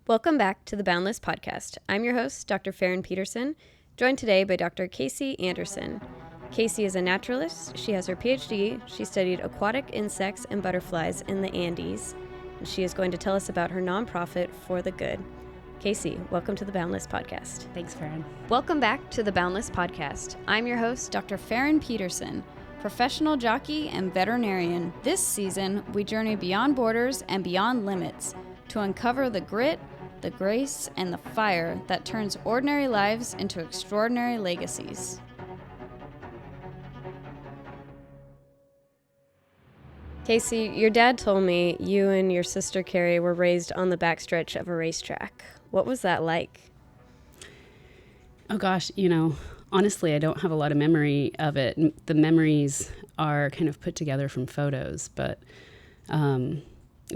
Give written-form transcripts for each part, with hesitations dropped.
Welcome back to the Boundless podcast. I'm your host, Dr. Ferrin Peterson, joined today by Dr. Kayce Anderson. Kayce is a naturalist. She has her PhD. She studied aquatic insects and butterflies in the Andes. And she is going to tell us about her nonprofit For the Good. Kayce, welcome to the Boundless podcast. Thanks, Ferrin. Welcome back to the Boundless podcast. I'm your host, Dr. Ferrin Peterson, professional jockey and veterinarian. This season, we journey beyond borders and beyond limits to uncover the grit, the grace, and the fire that turns ordinary lives into extraordinary legacies. Kayce, your dad told me you and your sister Carrie were raised on the backstretch of a racetrack. What was that like? Oh gosh, honestly, I don't have a lot of memory of it. The memories are kind of put together from photos, but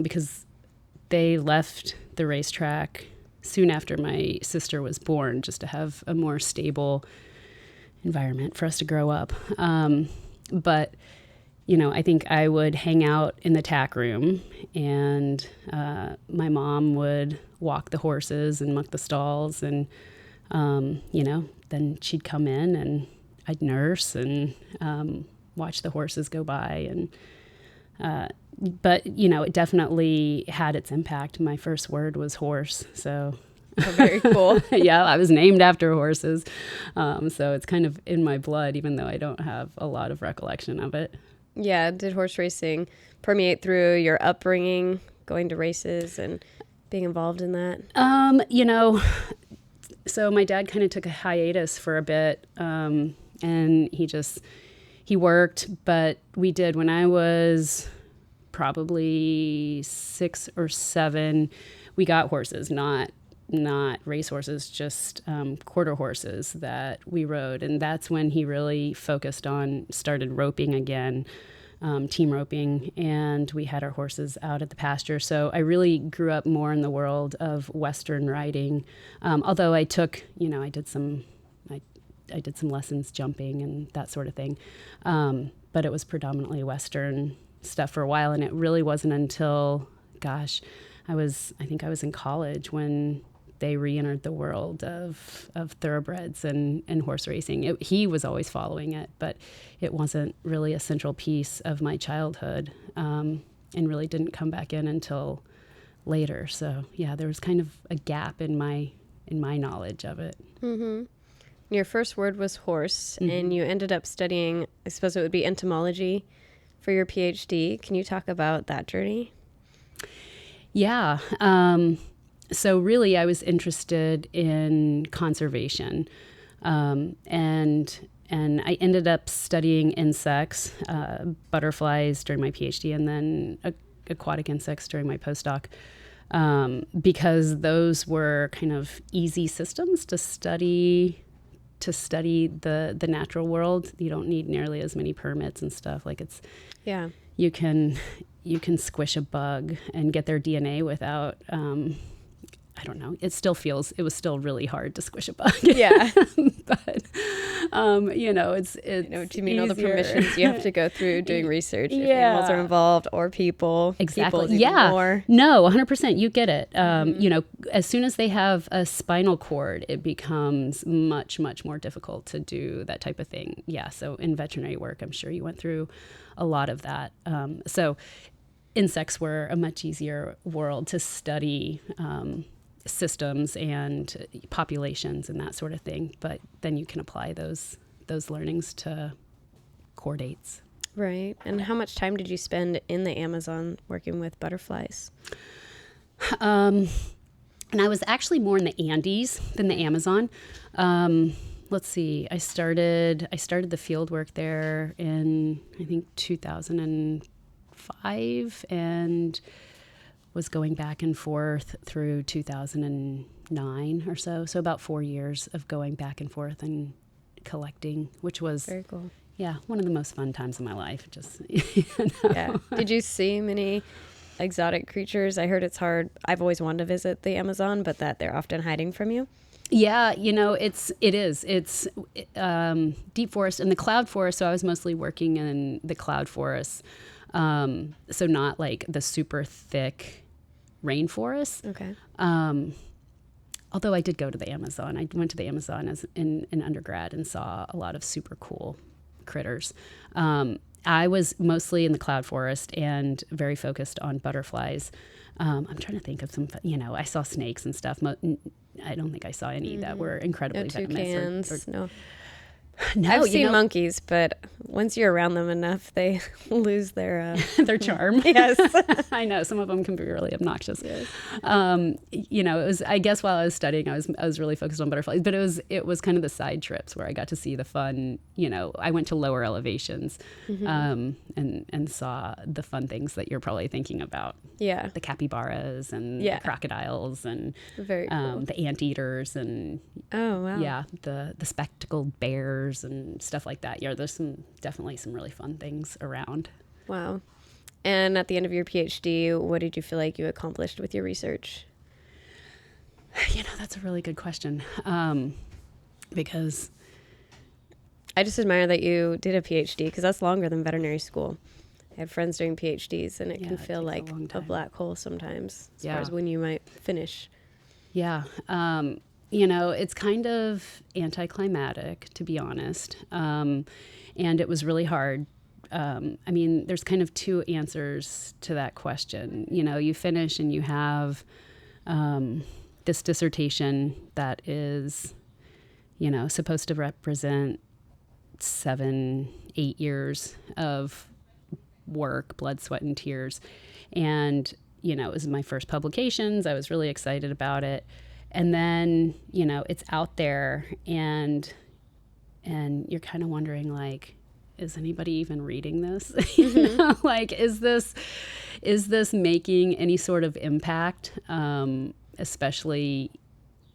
because they left the racetrack soon after my sister was born, just to have a more stable environment for us to grow up. But I think I would hang out in the tack room, and my mom would walk the horses and muck the stalls, and then she'd come in and I'd nurse and watch the horses go by. But it definitely had its impact. My first word was horse, so. Oh, very cool. Yeah, I was named after horses, so it's kind of in my blood, even though I don't have a lot of recollection of it. Yeah, did horse racing permeate through your upbringing, going to races and being involved in that? So my dad kind of took a hiatus for a bit, and he worked, but we did when I was probably 6 or 7, we got horses, not race horses, just quarter horses that we rode. And that's when he really started roping again, team roping, and we had our horses out at the pasture. So I really grew up more in the world of Western riding. Although I took, I did some lessons jumping and that sort of thing. But it was predominantly Western stuff for a while. And it really wasn't until, I think I was in college when they re-entered the world of thoroughbreds and horse racing. He was always following it, but it wasn't really a central piece of my childhood, and really didn't come back in until later. So yeah, there was kind of a gap in my knowledge of it. Mm-hmm. Your first word was horse, mm-hmm. and you ended up studying, I suppose it would be entomology for your PhD. Can you talk about that journey? Yeah. So really, I was interested in conservation, and I ended up studying insects, butterflies during my PhD, and then aquatic insects during my postdoc, because those were kind of easy systems to study the natural world. You don't need nearly as many permits and stuff. You can squish a bug and get their DNA without. I don't know. It was still really hard to squish a bug. Yeah. But, it's I know what you mean, all the permissions you have to go through doing research. Yeah. If animals are involved or people. Exactly. People Yeah. more. No, 100%. You get it. As soon as they have a spinal cord, it becomes much, much more difficult to do that type of thing. Yeah. So in veterinary work, I'm sure you went through a lot of that. So insects were a much easier world to study, systems and populations and that sort of thing, but then you can apply those learnings to chordates. Right. And how much time did you spend in the Amazon working with butterflies? And I was actually more in the Andes than the Amazon. Let's see. I started the field work there in, I think, 2005, and was going back and forth through 2009 or so. So about 4 years of going back and forth and collecting, which was very cool. Yeah, one of the most fun times of my life. Just Yeah. Did you see many exotic creatures? I heard it's hard. I've always wanted to visit the Amazon, but that they're often hiding from you. Yeah, it is. It's deep forest and the cloud forest. So I was mostly working in the cloud forests. So not like the super thick rainforests. Okay. Although I did go to the Amazon. I went to the Amazon as in undergrad and saw a lot of super cool critters. I was mostly in the cloud forest and very focused on butterflies. I'm trying to think of some, I saw snakes and stuff. I don't think I saw any that were incredibly venomous. No. No, I've seen monkeys, but once you're around them enough, they lose their their charm. Yes. I know some of them can be really obnoxious. Yes. It was, I guess while I was studying, I was really focused on butterflies, but it was kind of the side trips where I got to see the fun, I went to lower elevations, and saw the fun things that you're probably thinking about. Yeah. The capybaras and the crocodiles and very cool. the anteaters and oh wow. Yeah, the spectacled bears and stuff like that. Yeah, there's definitely some really fun things around. Wow. And at the end of your PhD, what did you feel like you accomplished with your research? That's a really good question. Because I just admire that you did a PhD, because that's longer than veterinary school. I had friends doing PhDs, and it can feel like a black hole sometimes as far as when you might finish. Yeah. It's kind of anticlimactic, to be honest. And it was really hard. There's kind of two answers to that question. You finish and you have this dissertation that is, supposed to represent 7-8 years of work, blood, sweat, and tears. And, it was my first publications. I was really excited about it. And then, it's out there and you're kind of wondering, like, is anybody even reading this? Like, is this making any sort of impact? Especially,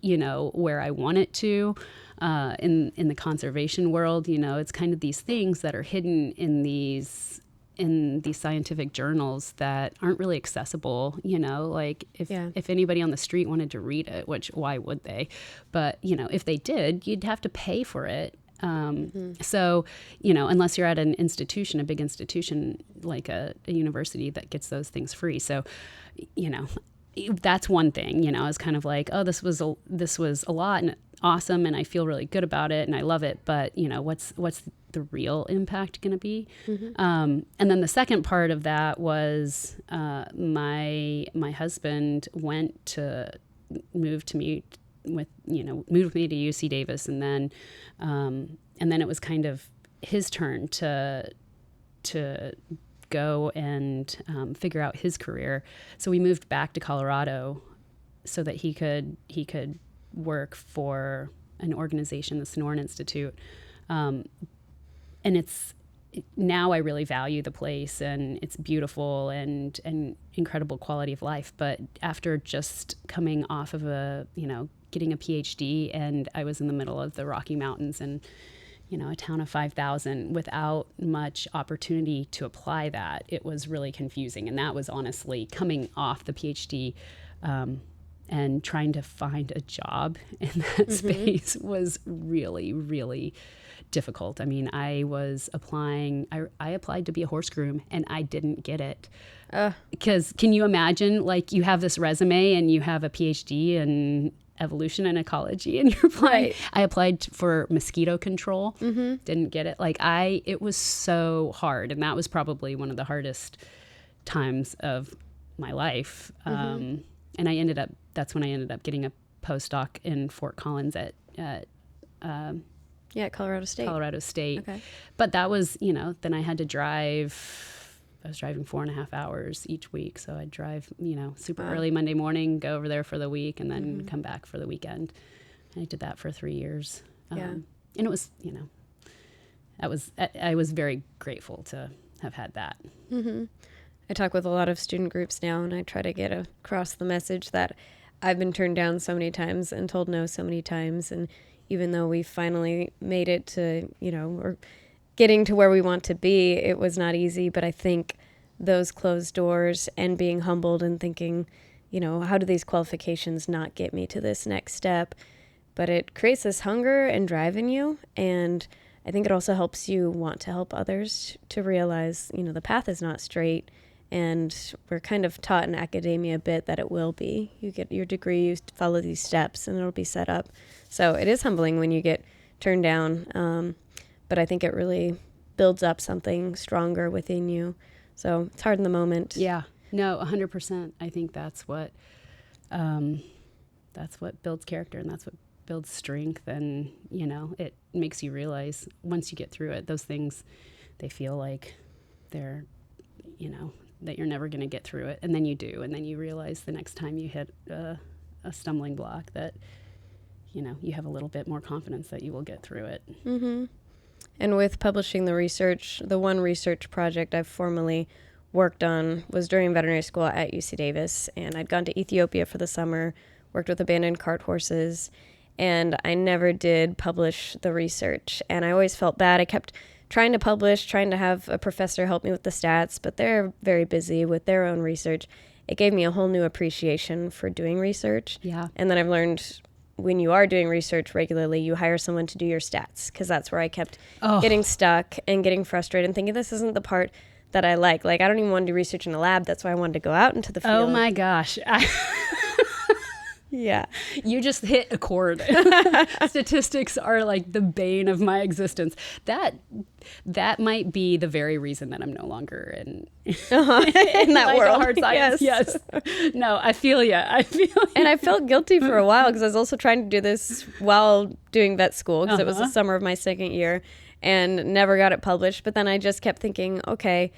where I want it to, in the conservation world, it's kind of these things that are hidden in these scientific journals that aren't really accessible, like if anybody on the street wanted to read it, which why would they? But, if they did, you'd have to pay for it. So, unless you're at an institution, a big institution like a university that gets those things free. So, that's one thing, I was kind of like, oh, this was a lot and awesome. And I feel really good about it and I love it. But, what's the real impact going to be? And then the second part of that was my husband moved with me to UC Davis, and then it was kind of his turn to go and figure out his career. So we moved back to Colorado so that he could work for an organization, the Sonoran Institute. And now I really value the place, and it's beautiful and incredible quality of life. But after just coming off of getting a PhD, and I was in the middle of the Rocky Mountains and, a town of 5,000 without much opportunity to apply that, it was really confusing. And that was honestly coming off the PhD, and trying to find a job in that space was really, really difficult. I was applying, I applied to be a horse groom and I didn't get it. Because can you imagine, like, you have this resume and you have a PhD in evolution and ecology and you're applying. Right. I applied for mosquito control, didn't get it. It was so hard. And that was probably one of the hardest times of my life. And that's when I ended up getting a postdoc in Fort Collins at Colorado State. Okay. But that was, then I had to drive. I was driving 4.5 hours each week. So I'd drive, super early Monday morning, go over there for the week, and then come back for the weekend. And I did that for 3 years. And it was, I was very grateful to have had that. I talk with a lot of student groups now, and I try to get across the message that I've been turned down so many times and told no so many times. And even though we finally made it to, or getting to where we want to be, it was not easy. But I think those closed doors and being humbled and thinking, how do these qualifications not get me to this next step? But it creates this hunger and drive in you. And I think it also helps you want to help others to realize, the path is not straight And we're kind of taught in academia a bit that it will be. You get your degree, you follow these steps, and it'll be set up. So it is humbling when you get turned down. But I think it really builds up something stronger within you. So it's hard in the moment. Yeah. No, 100%. I think that's what builds character, and that's what builds strength. And, it makes you realize once you get through it, those things, they feel like they're, that you're never going to get through it. And then you do. And then you realize the next time you hit a stumbling block that, you have a little bit more confidence that you will get through it. Mm-hmm. And with publishing the research, the one research project I've formally worked on was during veterinary school at UC Davis. And I'd gone to Ethiopia for the summer, worked with abandoned cart horses, and I never did publish the research. And I always felt bad. I kept trying to publish, trying to have a professor help me with the stats, but they're very busy with their own research. It gave me a whole new appreciation for doing research. Yeah. And then I've learned when you are doing research regularly, you hire someone to do your stats, because that's where I kept getting stuck and getting frustrated and thinking this isn't the part that I like. Like, I don't even want to do research in a lab. That's why I wanted to go out into the field. Oh my gosh. Yeah. You just hit a chord. Statistics are like the bane of my existence. That might be the very reason that I'm no longer in that like world. Hard science. Yes. No, I feel you. And I felt guilty for a while because I was also trying to do this while doing vet school, because it was the summer of my second year, and never got it published. But then I just kept thinking, okay,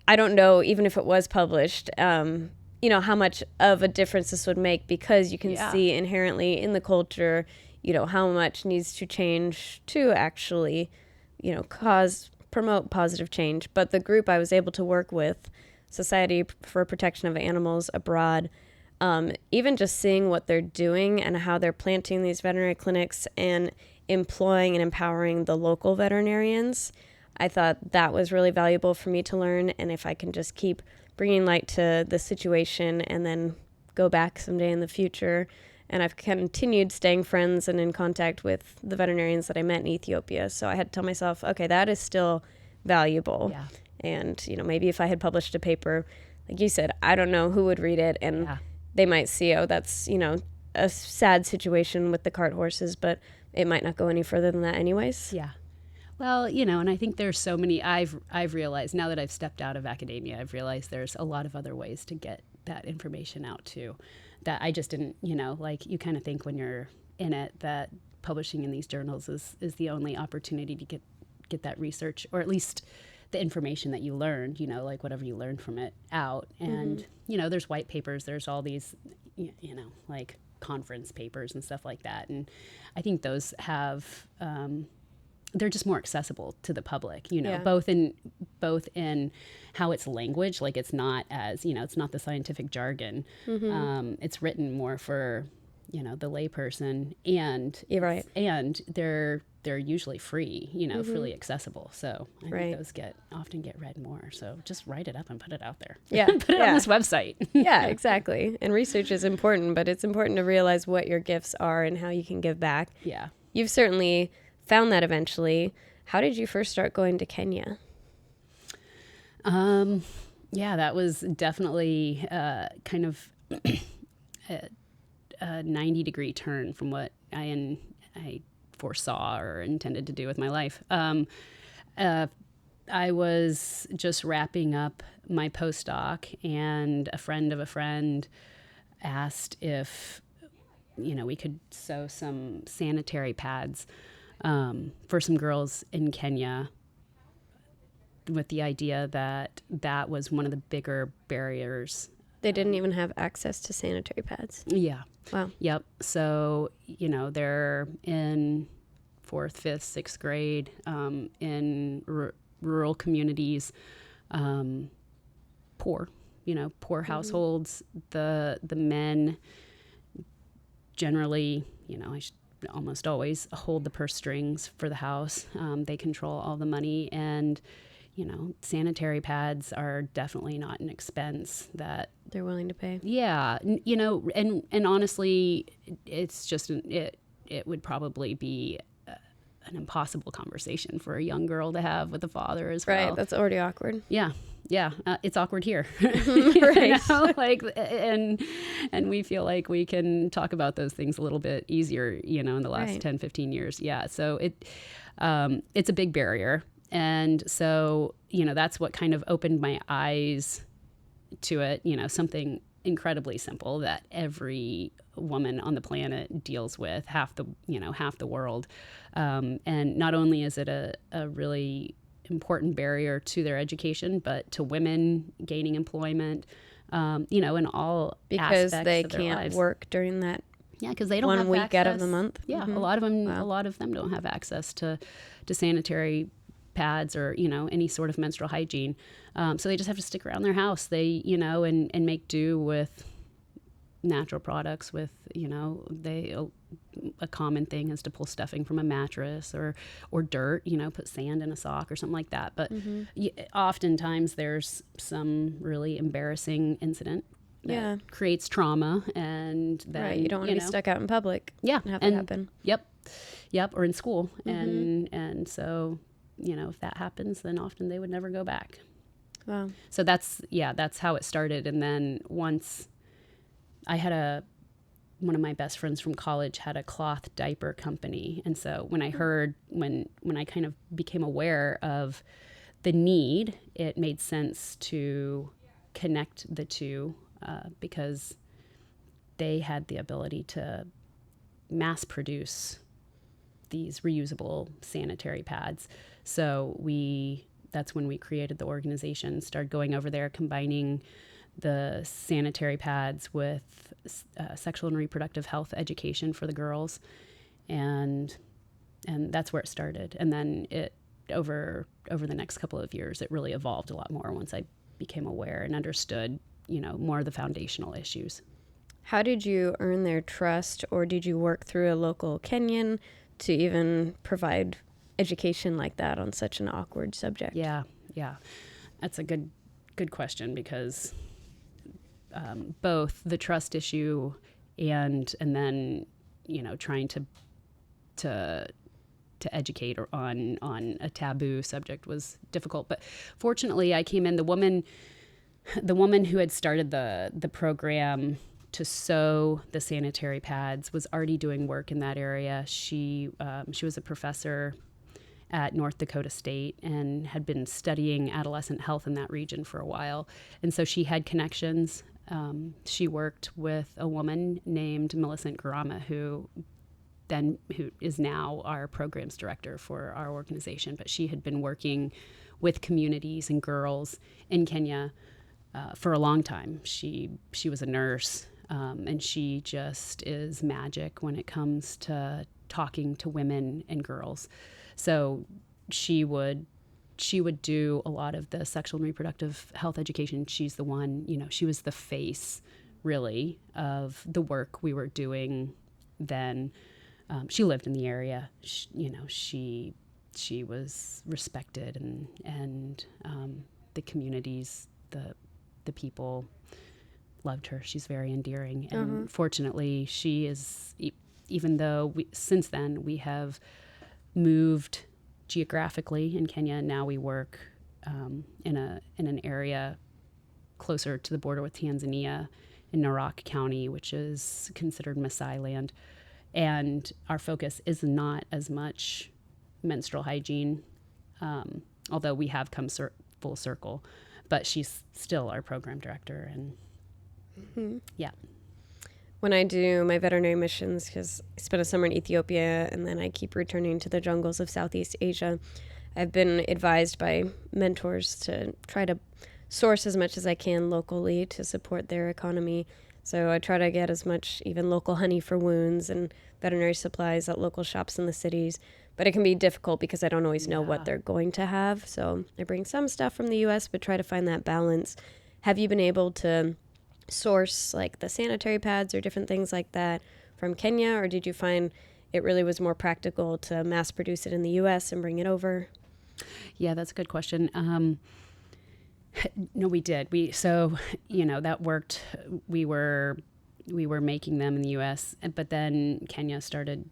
I don't know, even if it was published, how much of a difference this would make, because you can see inherently in the culture, how much needs to change to actually, promote positive change. But the group I was able to work with, Society for Protection of Animals Abroad, even just seeing what they're doing and how they're planting these veterinary clinics and employing and empowering the local veterinarians, I thought that was really valuable for me to learn. And if I can just keep bringing light to the situation and then go back someday in the future. And I've continued staying friends and in contact with the veterinarians that I met in Ethiopia. So I had to tell myself, okay, that is still valuable. Yeah. And, maybe if I had published a paper, like you said, I don't know who would read it. And they might see, oh, that's, a sad situation with the cart horses, but it might not go any further than that anyways. Yeah. Well, and I think there's so many, I've realized now that I've stepped out of academia, I've realized there's a lot of other ways to get that information out too, that I just didn't, like you kind of think when you're in it that publishing in these journals is the only opportunity to get that research, or at least the information that you learned, like whatever you learned from it out. And, there's white papers, there's all these, like conference papers and stuff like that. And I think those have, they're just more accessible to the public, both in how it's language, like it's not as, it's not the scientific jargon. It's written more for, the layperson, and you're right. And they're usually free, freely accessible. So I think those often get read more. So just write it up and put it out there. Yeah. Put it on this website. Yeah, exactly. And research is important, but it's important to realize what your gifts are and how you can give back. Yeah. You've certainly found that eventually. How did you first start going to Kenya? Yeah, that was definitely kind of a 90-degree turn from what I foresaw or intended to do with my life. I was just wrapping up my postdoc, and a friend of a friend asked if, we could sew some sanitary pads for some girls in Kenya, with the idea that was one of the bigger barriers. They didn't even have access to sanitary pads. Yeah. Wow. Yep. So, they're in 4th, 5th, 6th grade, in rural communities, poor households. The men generally, almost always hold the purse strings for the house. They control all the money, and sanitary pads are definitely not an expense that they're willing to pay. Yeah. And honestly, it's just, it would probably be an impossible conversation for a young girl to have with a father as well. Right. That's already awkward. Yeah. it's awkward here. Right. And we feel like we can talk about those things a little bit easier, in the last Right. 10, 15 years. Yeah. So it's a big barrier. And so, that's what kind of opened my eyes to it, something incredibly simple that every woman on the planet deals with, half the world. And not only is it a really important barrier to their education, but to women gaining employment, in all Because aspects they of their can't lives. work during that Yeah, because they don't 1 have week access. out of the month. Yeah, Mhm. a lot of them don't have access to sanitary pads or any sort of menstrual hygiene. So they just have to stick around their house. They and make do with natural products. With a common thing is to pull stuffing from a mattress or dirt. Put sand in a sock or something like that. But oftentimes there's some really embarrassing incident that creates trauma, and then Right. You don't want to be stuck out in public. Yeah, And have that happen. Yep, or in school, and so if that happens, then often they would never go back. Wow. So that's how it started. And then once I had one of my best friends from college had a cloth diaper company, and so when I heard when I kind of became aware of the need, it made sense to connect the two because they had the ability to mass produce these reusable sanitary pads. So that's when we created the organization, started going over there, combining the sanitary pads with sexual and reproductive health education for the girls. And that's where it started. And then it over the next couple of years, it really evolved a lot more once I became aware and understood, more of the foundational issues. How did you earn their trust, or did you work through a local Kenyan to even provide education like that on such an awkward subject? Yeah. That's a good question, because both the trust issue and then trying to educate on a taboo subject was difficult. But fortunately, I came in. The woman who had started the program to sew the sanitary pads was already doing work in that area. She was a professor at North Dakota State and had been studying adolescent health in that region for a while. And so she had connections. She worked with a woman named Millicent Garama, who is now our programs director for our organization. But she had been working with communities and girls in Kenya for a long time. She was a nurse, and she just is magic when it comes to talking to women and girls. So she would do a lot of the sexual and reproductive health education. She's the one, she was the face, really, of the work we were doing then. She lived in the area. She was respected, and the communities, the people loved her. She's very endearing. And fortunately, she is, even though since then we have moved geographically in Kenya, and now we work in an area closer to the border with Tanzania in Narok County, which is considered Maasai land. And our focus is not as much menstrual hygiene, although we have come full circle. But she's still our program director. And yeah. When I do my veterinary missions, because I spent a summer in Ethiopia and then I keep returning to the jungles of Southeast Asia, I've been advised by mentors to try to source as much as I can locally to support their economy. So I try to get as much even local honey for wounds and veterinary supplies at local shops in the cities. But it can be difficult because I don't always know what they're going to have. So I bring some stuff from the U.S., but try to find that balance. Have you been able to source like the sanitary pads or different things like that from Kenya, or did you find it really was more practical to mass produce it in the U.S. and bring it over? Yeah, that's a good question. No, we did. That worked. We were making them in the U.S., but then Kenya started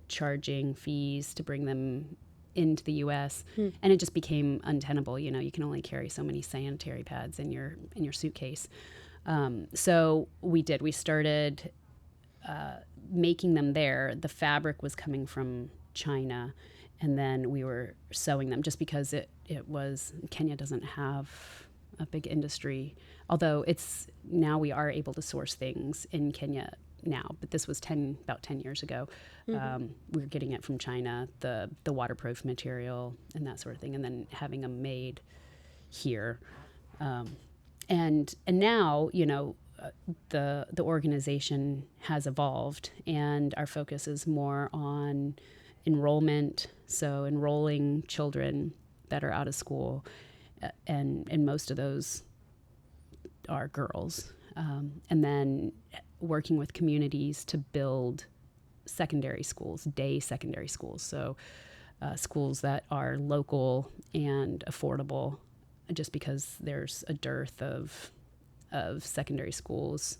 charging fees to bring them into the U.S. And it just became untenable. You know, you can only carry so many sanitary pads in your suitcase. So we started making them there. The fabric was coming from China, and then we were sewing them just because Kenya doesn't have a big industry, although now we are able to source things in Kenya now, but this was about 10 years ago. We were getting it from China, the waterproof material and that sort of thing, and then having them made here. And now, you know, the organization has evolved, and our focus is more on enrollment, so enrolling children that are out of school, and most of those are girls, and then working with communities to build secondary schools, day secondary schools, so schools that are local and affordable, just because there's a dearth of secondary schools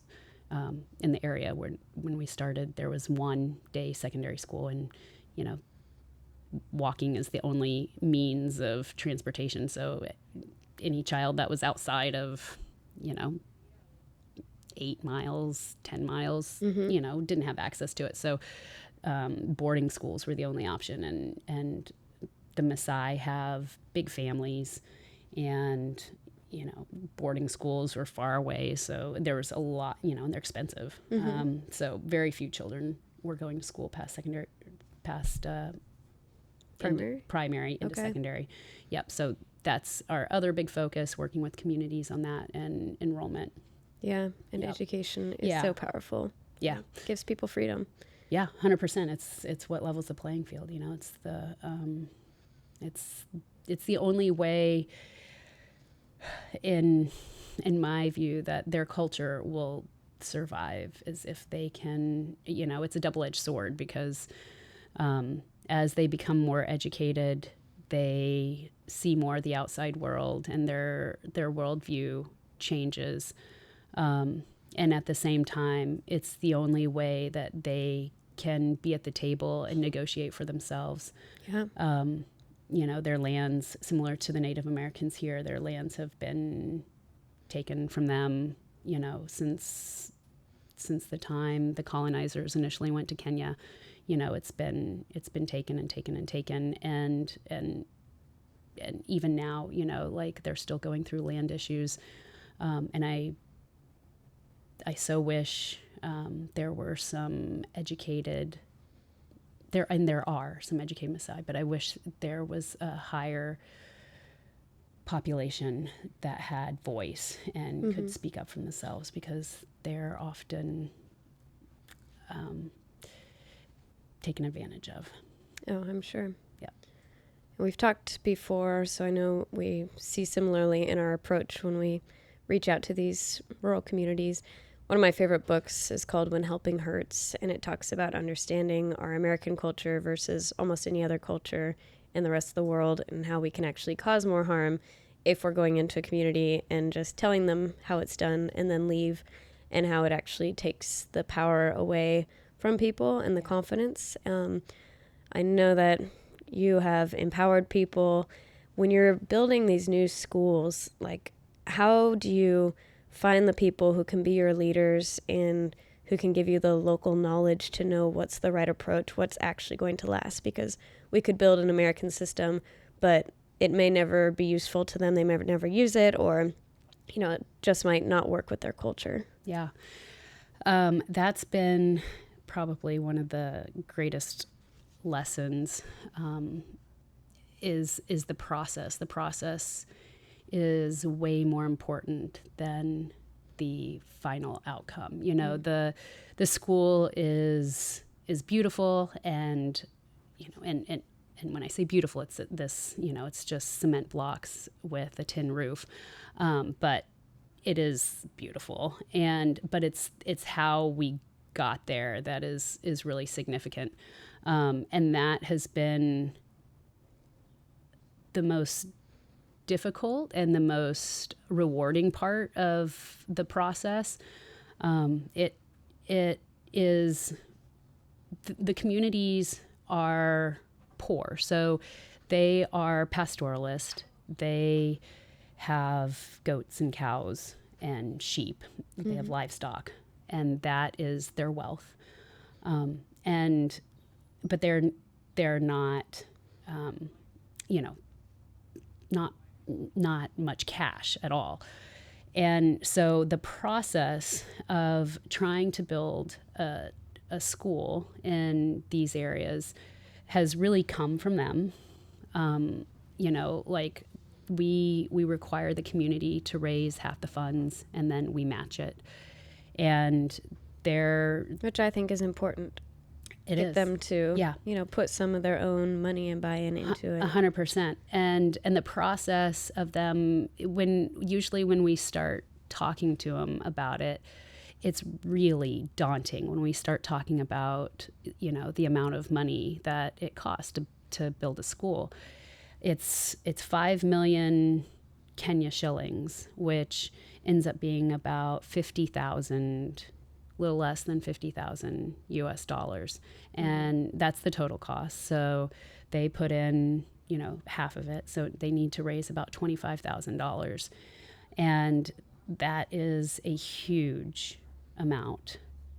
in the area. When we started, there was one day secondary school, and you know, walking is the only means of transportation. So any child that was outside of, you know, 8 miles, 10 miles, you know, didn't have access to it. So boarding schools were the only option, and the Maasai have big families, and you know, boarding schools were far away, so there was a lot, you know, and they're expensive. So very few children were going to school past primary into secondary. Yep. So that's our other big focus, working with communities on that and enrollment. Yeah, and education is so powerful. Yeah, it gives people freedom. Yeah, 100%. It's what levels the playing field. You know, it's the only way, in my view, that their culture will survive, is if they can. You know, it's a double-edged sword, because as they become more educated, they see more of the outside world, and their worldview changes. And at the same time, it's the only way that they can be at the table and negotiate for themselves. Yeah. You know, their lands, similar to the Native Americans here, their lands have been taken from them, you know, since the time the colonizers initially went to Kenya. You know, it's been taken and taken and taken, and even now, you know, like, they're still going through land issues, and I so wish there were some educated, there are some educated Maasai, but I wish there was a higher population that had voice and could speak up for themselves, because they're often taken advantage of. Oh, I'm sure. Yeah. We've talked before, so I know we see similarly in our approach when we reach out to these rural communities. One of my favorite books is called When Helping Hurts, and it talks about understanding our American culture versus almost any other culture in the rest of the world, and how we can actually cause more harm if we're going into a community and just telling them how it's done and then leave, and how it actually takes the power away from people and the confidence. I know that you have empowered people. When you're building these new schools, like, how do you find the people who can be your leaders and who can give you the local knowledge to know what's the right approach, what's actually going to last? Because we could build an American system, but it may never be useful to them. They may never use it, or, you know, it just might not work with their culture. Yeah. That's been probably one of the greatest lessons, is the process. The process is way more important than the final outcome. You know, the school is beautiful, and, you know, and when I say beautiful, it's this, you know, it's just cement blocks with a tin roof, but it is beautiful, but it's how we got there that is really significant, and that has been the most difficult and the most rewarding part of the process. It is, the communities are poor, so They are pastoralist. They have goats and cows and sheep. They have livestock, and that is their wealth. But they're not, not much cash at all. And so the process of trying to build a school in these areas has really come from them. We require the community to raise half the funds, and then we match it. And which I think is important. Get them to, put some of their own money and buy-in into it. 100%. And the process of them, usually when we start talking to them about it, it's really daunting when we start talking about, the amount of money that it costs to build a school. It's 5 million Kenya shillings, which ends up being about 50,000, little less than 50,000 US dollars. And that's the total cost. So they put in, half of it. So they need to raise about $25,000. And that is a huge amount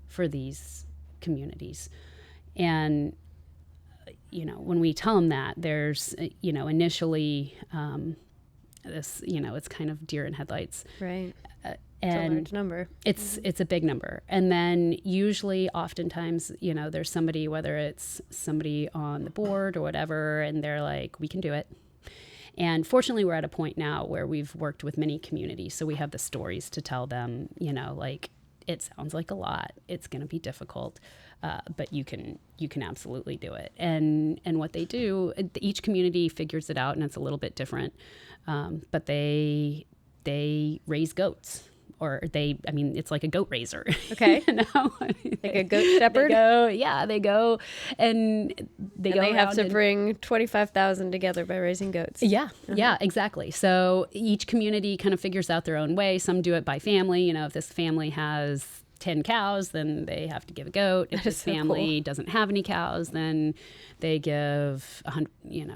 for these communities. And, when we tell them that, there's, initially this, it's kind of deer in headlights. Right. And it's a large number. It's a big number. And then usually oftentimes, there's somebody, whether it's somebody on the board or whatever, and they're like, we can do it. And fortunately, we're at a point now where we've worked with many communities. So we have the stories to tell them, it sounds like a lot. It's going to be difficult, but you can absolutely do it. And what they do, each community figures it out, and it's a little bit different. But they raise goats. Or it's like a goat raiser. Okay. Like a goat shepherd? They go and they have to bring 25,000 together by raising goats. Yeah, yeah, exactly. So each community kind of figures out their own way. Some do it by family. If this family has 10 cows, then they have to give a goat. If this family doesn't have any cows, then they give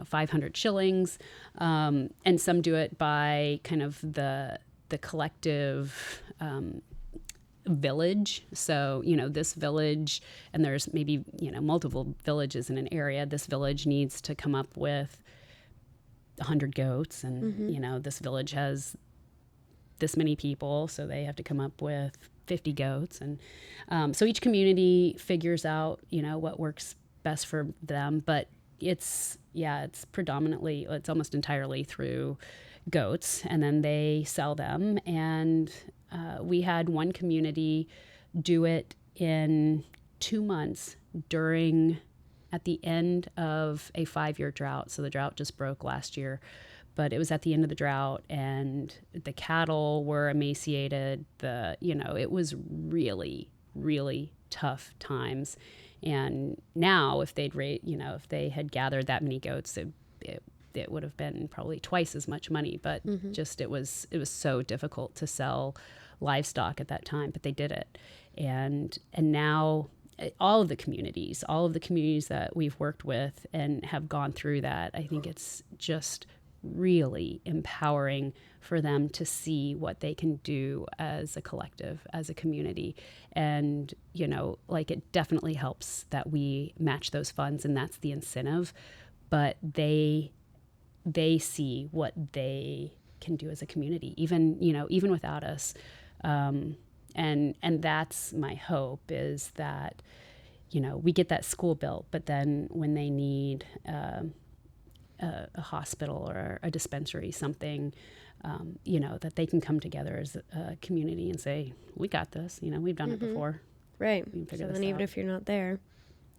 500 shillings. And some do it by kind of the collective village. So, this village, and there's maybe, multiple villages in an area. This village needs to come up with 100 goats, and, this village has this many people, so they have to come up with 50 goats. And so each community figures out, what works best for them. But it's predominantly, it's almost entirely through goats, and then they sell them. And we had one community do it in 2 months at the end of a 5-year drought. So the drought just broke last year, but it was at the end of the drought, and the cattle were emaciated. It was really, really tough times. And now if if they had gathered that many goats, it would have been probably twice as much money, but just it was so difficult to sell livestock at that time, but they did it. And now all of the communities that we've worked with and have gone through that, I think it's just really empowering for them to see what they can do as a collective, as a community. And, it definitely helps that we match those funds, and that's the incentive, but they see what they can do as a community, even without us. And that's my hope, is that, we get that school built, but then when they need a hospital or a dispensary, something, that they can come together as a community and say, we got this, we've done it before. Right. So then even if you're not there,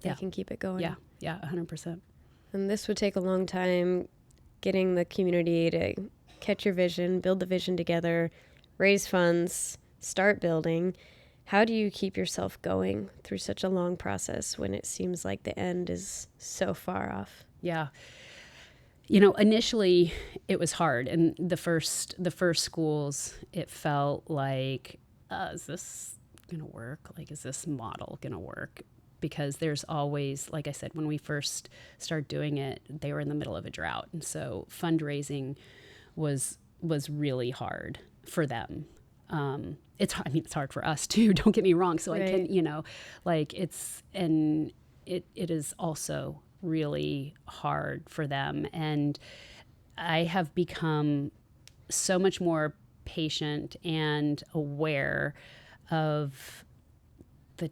they can keep it going. Yeah, 100%. And this would take a long time, getting the community to catch your vision, build the vision together, raise funds, start building. How do you keep yourself going through such a long process when it seems like the end is so far off? Yeah. Initially it was hard. And the first schools, it felt like, is this going to work? Like, is this model going to work? because there's always, like I said, when we first started doing it, they were in the middle of a drought. And so fundraising was really hard for them. It's hard for us too, don't get me wrong. So right. I can, like it is also really hard for them. And I have become so much more patient and aware of the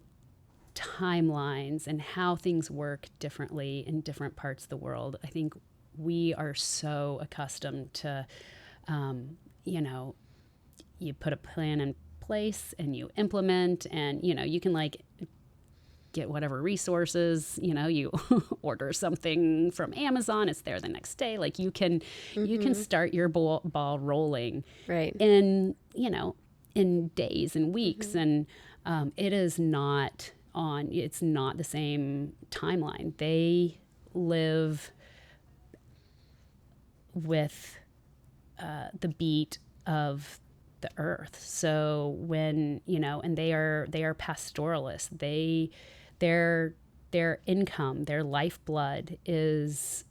timelines and how things work differently in different parts of the world. I think we are so accustomed to, you put a plan in place and you implement, and, you can like get whatever resources, you order something from Amazon, it's there the next day. Like you can start your ball rolling right in days and weeks. And it's not the same timeline. They live with the beat of the earth. So when, and they are pastoralists, their income, their lifeblood is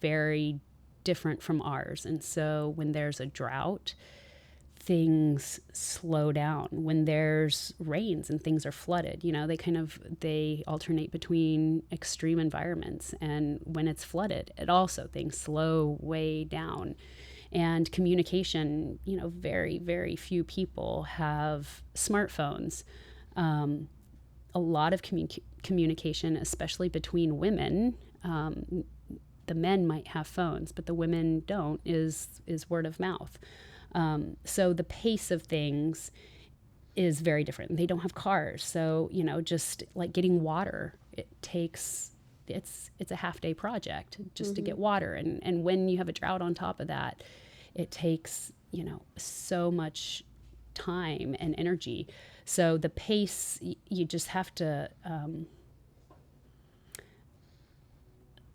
very different from ours. And so when there's a drought, things slow down. When there's rains and things are flooded, they alternate between extreme environments. And when it's flooded, things slow way down. And communication, very, very few people have smartphones. A lot of communication, especially between women, the men might have phones, but the women don't, is word of mouth. So the pace of things is very different. They don't have cars. So, just like getting water, it's a half-day project just to get water. And when you have a drought on top of that, it takes, so much time and energy. So the pace, you just have to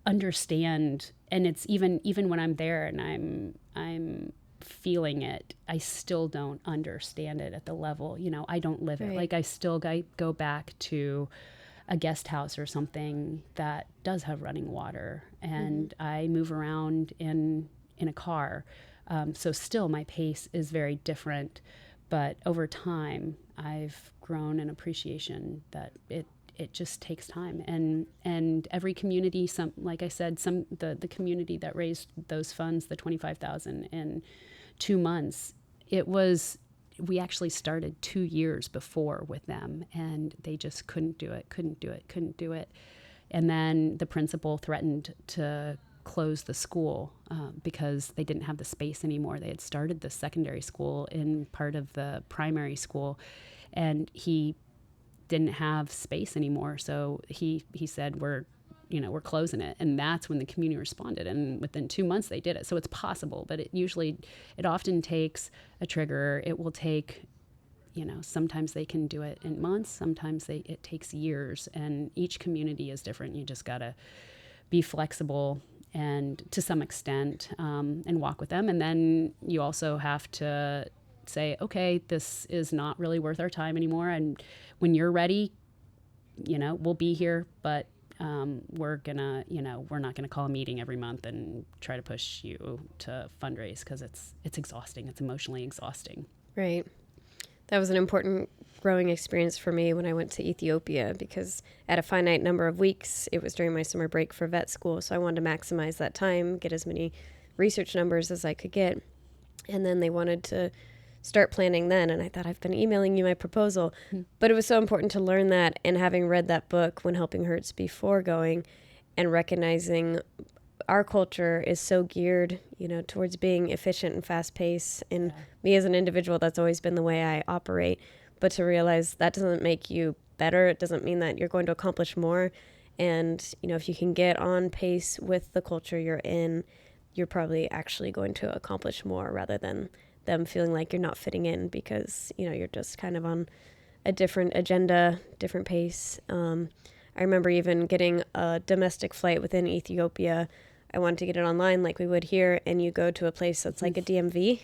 understand. And it's even when I'm there and I'm feeling it, I still don't understand it at the level, I don't live it. Like I still go back to a guest house or something that does have running water, and I move around in a car. So still my pace is very different, but over time I've grown an appreciation that it just takes time. And every community, like I said, the community that raised those funds, the $25,000 in 2 months, we actually started 2 years before with them, and they just couldn't do it. And then the principal threatened to close the school because they didn't have the space anymore. They had started the secondary school in part of the primary school, and he didn't have space anymore. So he said, we're closing it. And that's when the community responded. And within 2 months they did it. So it's possible, but it often takes a trigger. It will take, sometimes they can do it in months. Sometimes it takes years, and each community is different. You just got to be flexible and to some extent, and walk with them. And then you also have to say, okay, this is not really worth our time anymore. And when you're ready, we'll be here, but we're not gonna call a meeting every month and try to push you to fundraise, because it's exhausting. It's emotionally exhausting. Right. That was an important growing experience for me when I went to Ethiopia, because at a finite number of weeks, it was during my summer break for vet school. So I wanted to maximize that time, get as many research numbers as I could get. And then they wanted to start planning then. And I thought, I've been emailing you my proposal. But it was so important to learn that, and having read that book, When Helping Hurts, before going, and recognizing our culture is so geared, towards being efficient and fast paced. And me as an individual, that's always been the way I operate. But to realize that doesn't make you better. It doesn't mean that you're going to accomplish more. And, if you can get on pace with the culture you're in, you're probably actually going to accomplish more, rather than them feeling like you're not fitting in because, you're just kind of on a different agenda, different pace. I remember even getting a domestic flight within Ethiopia I wanted to get it online like we would here, and you go to a place that's like a DMV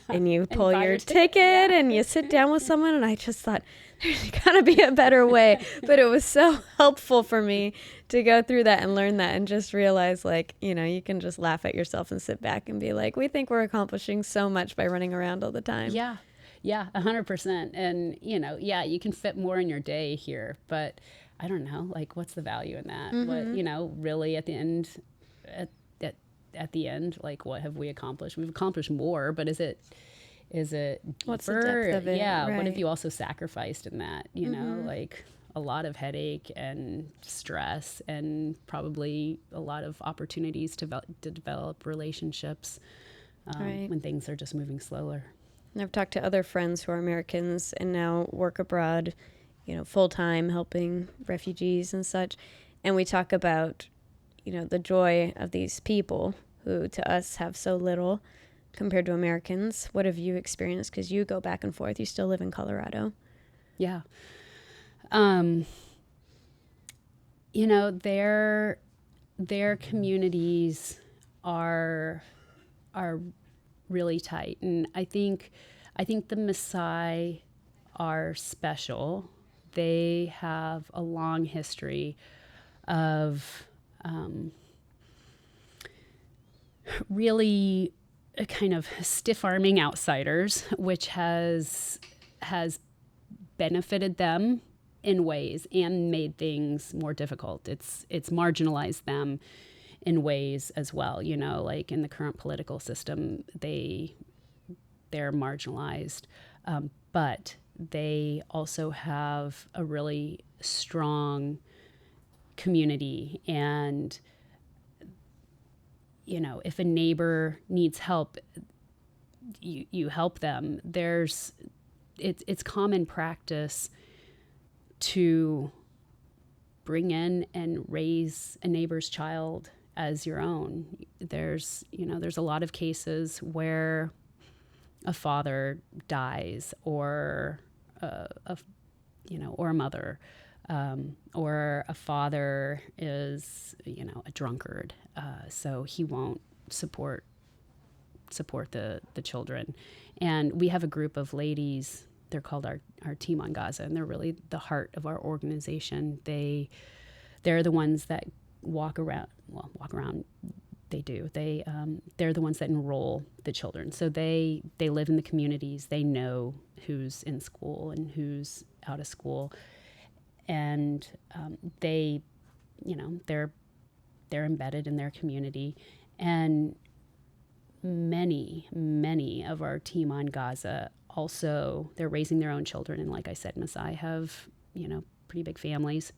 and you pull your ticket and you sit down with someone, and I just thought there's gotta be a better way. But it was so helpful for me to go through that and learn that and just realize, like, you know, you can just laugh at yourself and sit back and be like, we think we're accomplishing so much by running around all the time. Yeah, 100%. And, you know, you can fit more in your day here, but I don't know, like, what's the value in that? What, you know, really at the end, at the end, like, what have we accomplished? We've accomplished more, but is it deeper? What's the depth of it? Yeah. Right. What have you also sacrificed in that? You know, like a lot of headache and stress and probably a lot of opportunities to develop relationships when things are just moving slower. And I've talked to other friends who are Americans and now work abroad, you know, full-time helping refugees and such. And we talk about, you know, the joy of these people who to us have so little compared to Americans. What have you experienced? Because you go back and forth. You still live in Colorado. Yeah. You know, their communities are really tight. And I think the Maasai are special. They have a long history of really kind of stiff-arming outsiders, which has benefited them in ways and made things more difficult. It's marginalized them in ways as well. You know, like in the current political system, they're marginalized, but they also have a really strong community. And, you know, if a neighbor needs help, you help them. It's common practice to bring in and raise a neighbor's child as your own. There's a lot of cases where a father dies, or or a mother, or a father is, you know, a drunkard, so he won't support the children. And we have a group of ladies. They're called our team on Gaza, and they're really the heart of our organization. They're the ones that walk around. They do. They're the ones that enroll the children. So they live in the communities. They know who's in school and who's out of school, and they're embedded in their community. And many of our team on Gaza also, they're raising their own children. And like I said, Maasai have, you know, pretty big families.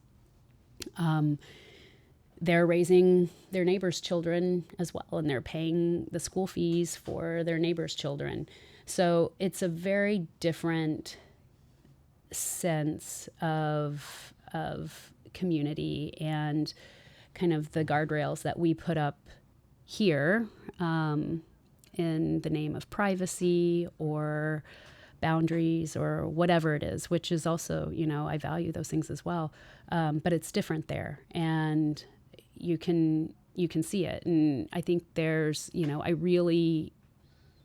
They're raising their neighbors' children as well, and they're paying the school fees for their neighbors' children. So it's a very different sense of community, and kind of the guardrails that we put up here in the name of privacy or boundaries or whatever it is, which is also, you know, I value those things as well. But it's different there, and you can see it. And I think there's, you know, I really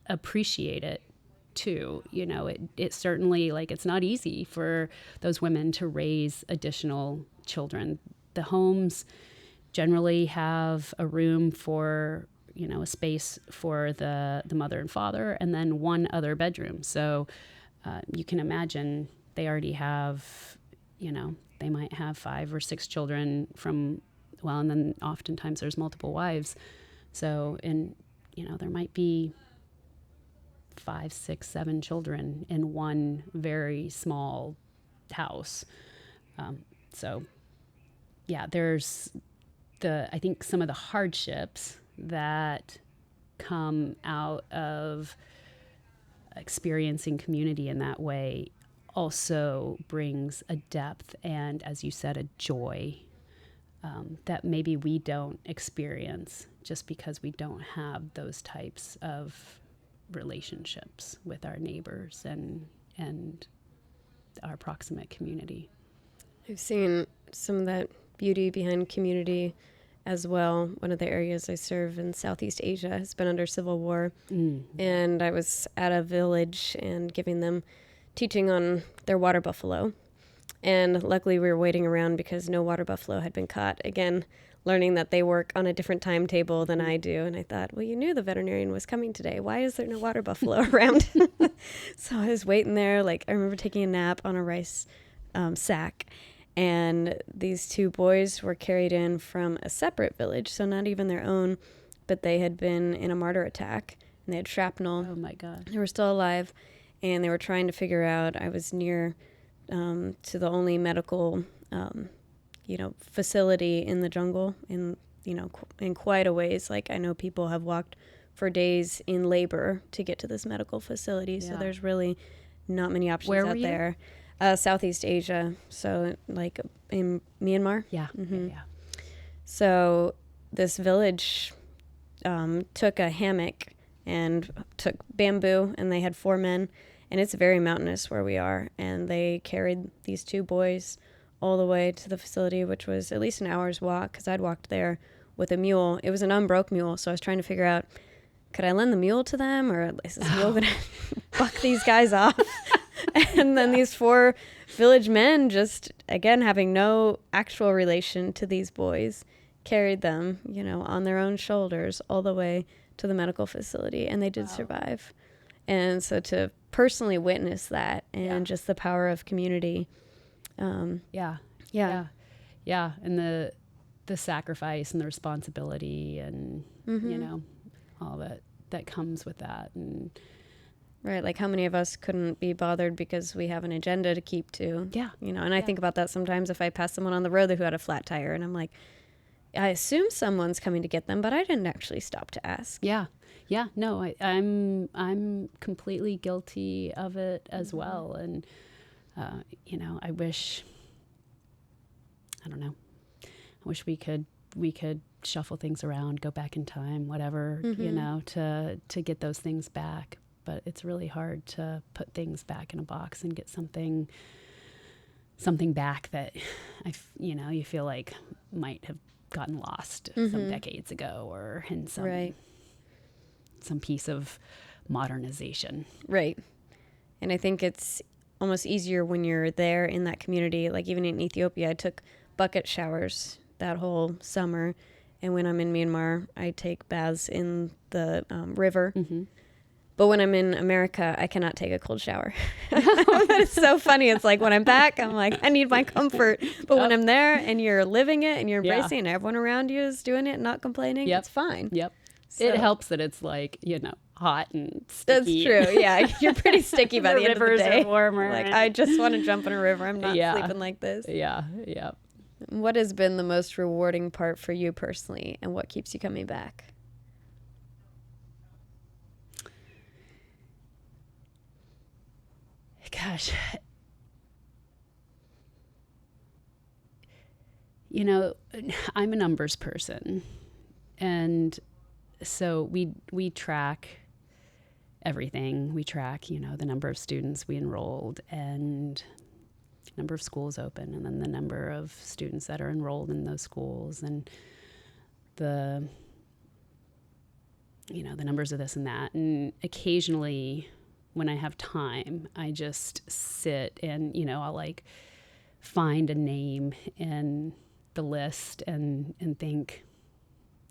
appreciate it too. You know, it certainly, like, it's not easy for those women to raise additional children. The homes generally have a room for, you know, a space for the mother and father, and then one other bedroom. So you can imagine they already have, you know, they might have 5 or 6 children and then oftentimes there's multiple wives. So, you know, there might be 5, 6, 7 children in one very small house. So yeah, there's I think some of the hardships that come out of experiencing community in that way also brings a depth and, as you said, a joy that maybe we don't experience just because we don't have those types of relationships with our neighbors and our proximate community. I've seen some of that beauty behind community as well. One of the areas I serve in Southeast Asia has been under civil war. And I was at a village and giving them teaching on their water buffalo. And luckily we were waiting around because no water buffalo had been caught. Again, learning that they work on a different timetable than I do. And I thought, well, you knew the veterinarian was coming today. Why is there no water buffalo around? So I was waiting there. Like, I remember taking a nap on a rice sack. And these two boys were carried in from a separate village, so not even their own, but they had been in a mortar attack. And they had shrapnel. Oh, my God. They were still alive. And they were trying to figure out, I was near to the only medical facility in the jungle in quite a ways. Like, I know people have walked for days in labor to get to this medical facility. Yeah. So there's really not many options out there. Southeast Asia. So like in Myanmar. Yeah. Mm-hmm. Yeah. So this village took a hammock and took bamboo, and they had 4 men, and it's very mountainous where we are. And they carried these 2 boys all the way to the facility, which was at least an hour's walk, because I'd walked there with a mule. It was an unbroke mule, so I was trying to figure out, could I lend the mule to them, or is this mule going to buck these guys off? And then these 4 village men, just, again, having no actual relation to these boys, carried them, on their own shoulders all the way to the medical facility, and they did survive. And so to personally witness that and just the power of community. Yeah. And the sacrifice and the responsibility and, all that comes with that. And right. Like, how many of us couldn't be bothered because we have an agenda to keep to? Yeah. And I think about that sometimes if I pass someone on the road who had a flat tire, and I'm like, I assume someone's coming to get them, but I didn't actually stop to ask. Yeah. Yeah. No, I'm completely guilty of it as well. And, I wish we could shuffle things around, go back in time, whatever, to get those things back. But it's really hard to put things back in a box and get something back that you feel like might have gotten lost some decades ago, or in some piece of modernization. Right. And I think it's almost easier when you're there in that community. Like, even in Ethiopia, I took bucket showers that whole summer. And when I'm in Myanmar, I take baths in the river. Mm-hmm. But when I'm in America, I cannot take a cold shower. But it's so funny. It's like, when I'm back, I'm like, I need my comfort. But when I'm there and you're living it and you're embracing it, and everyone around you is doing it and not complaining, it's fine. Yep. So, it helps that it's like, hot and That's sticky. true. Yeah. You're pretty sticky by the end of the day. Rivers are warmer. Like, I just want to jump in a river. I'm not sleeping like this. Yeah. Yeah. What has been the most rewarding part for you personally, and what keeps you coming back? Gosh, I'm a numbers person, and so we track everything. We track, the number of students we enrolled, and number of schools open, and then the number of students that are enrolled in those schools, and the numbers of this and that. And occasionally, when I have time, I just sit and, I'll like find a name in the list and think,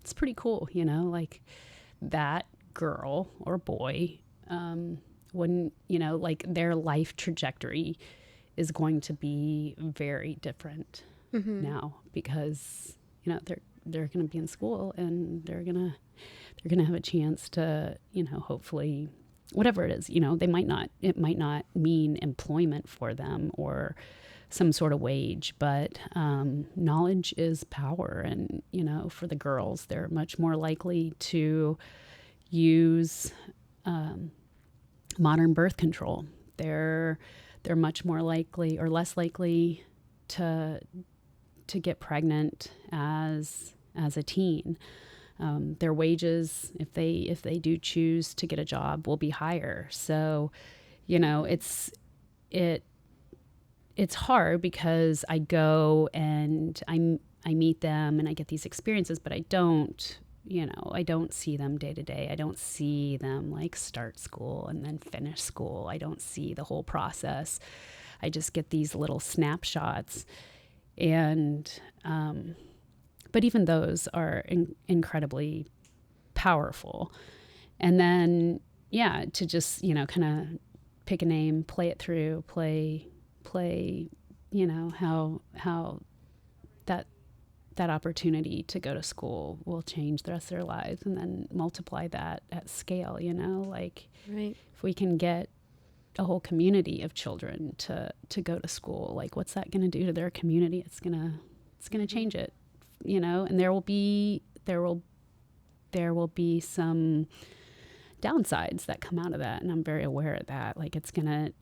it's pretty cool, like that girl or boy, wouldn't, like their life trajectory is going to be very different now, because, they're going to be in school, and they're going to have a chance to, hopefully, whatever it is, it might not mean employment for them or some sort of wage, but knowledge is power. And, for the girls, they're much more likely to use modern birth control. They're much more likely or less likely to get pregnant as a teen. Their wages, if they do choose to get a job, will be higher. So, it's hard, because I go and meet them and I get these experiences, but I don't see them day to day. I don't see them like start school and then finish school. I don't see the whole process. I just get these little snapshots. And, but even those are incredibly powerful. And then, to just, kind of pick a name, play it through, play, how that opportunity to go to school will change the rest of their lives, and then multiply that at scale, like right. If we can get a whole community of children to go to school, like what's that going to do to their community? It's going to change it, and there will be some downsides that come out of that. And I'm very aware of that. Like it's going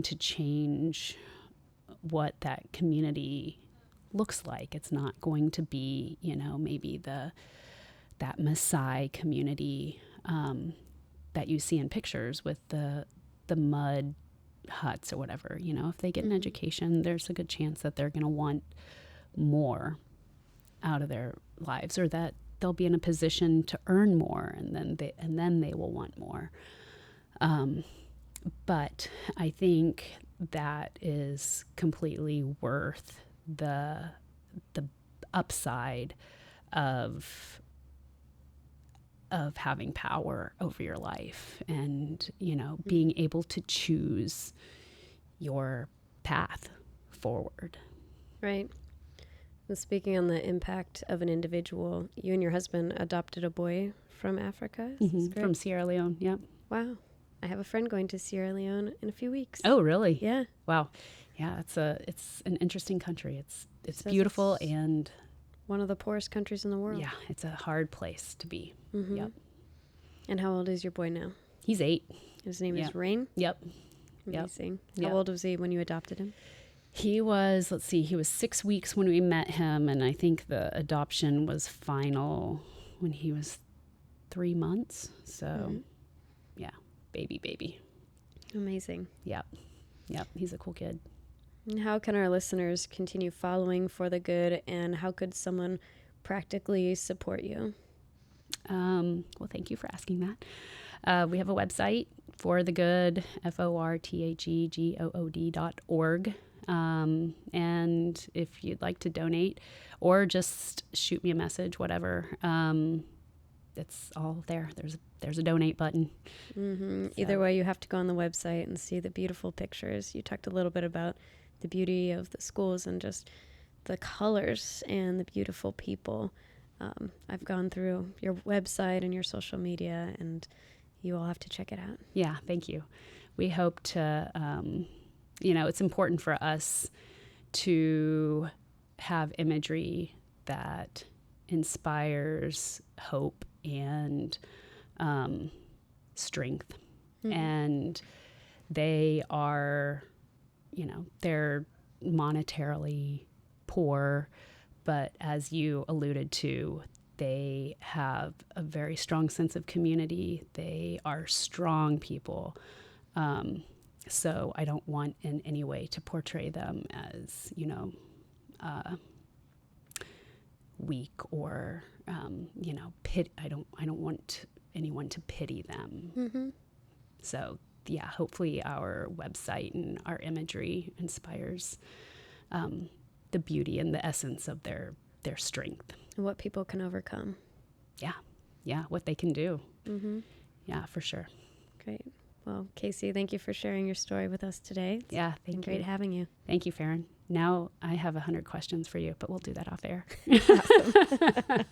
to change what that community looks like. It's not going to be, maybe that Maasai community that you see in pictures with the mud huts or whatever. If they get an education, there's a good chance that they're going to want more out of their lives, or that they'll be in a position to earn more, and then they will want more. But I think that is completely worth the upside of having power over your life, and being able to choose your path forward. Right. And speaking on the impact of an individual, you and your husband adopted a boy from Africa. From Sierra Leone. Yep. Wow. I have a friend going to Sierra Leone in a few weeks. Oh, really? Yeah. Wow. Yeah, it's an interesting country. It's beautiful, and one of the poorest countries in the world. Yeah, it's a hard place to be. Mm-hmm. Yep. And how old is your boy now? He's 8. His name is Rain? Yep. Amazing. Yep. How old was he when you adopted him? He was 6 weeks when we met him, and I think the adoption was final when he was 3 months. So, yeah, baby. Amazing. Yep. He's a cool kid. And how can our listeners continue following For the Good, and how could someone practically support you? Well, thank you for asking that. We have a website, forthegood, forthegood.org. And if you'd like to donate or just shoot me a message, whatever, it's all there. There's a donate button. Mm-hmm. So. Either way, you have to go on the website and see the beautiful pictures. You talked a little bit about the beauty of the schools and just the colors and the beautiful people. I've gone through your website and your social media, and you all have to check it out. Yeah, thank you. We hope to, it's important for us to have imagery that inspires hope and strength. Mm-hmm. And they are, they're monetarily poor, but as you alluded to, they have a very strong sense of community. They are strong people. So I don't want in any way to portray them as, weak or, pit. I don't want anyone to pity them. Mm-hmm. So yeah, hopefully our website and our imagery inspires the beauty and the essence of their strength. And what people can overcome. Yeah, what they can do. Mm-hmm. Yeah, for sure. Great. Well, Kayce, thank you for sharing your story with us today. Thank you. Great having you. Thank you, Ferrin. Now I have 100 questions for you, but we'll do that off air. Awesome.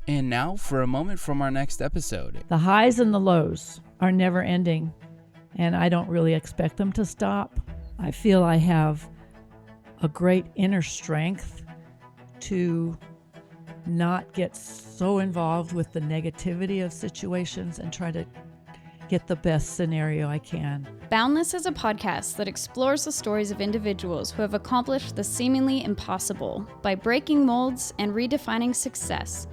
And now for a moment from our next episode. The highs and the lows are never ending, and I don't really expect them to stop. I feel I have a great inner strength to not get so involved with the negativity of situations and try to get the best scenario I can. Boundless is a podcast that explores the stories of individuals who have accomplished the seemingly impossible by breaking molds and redefining success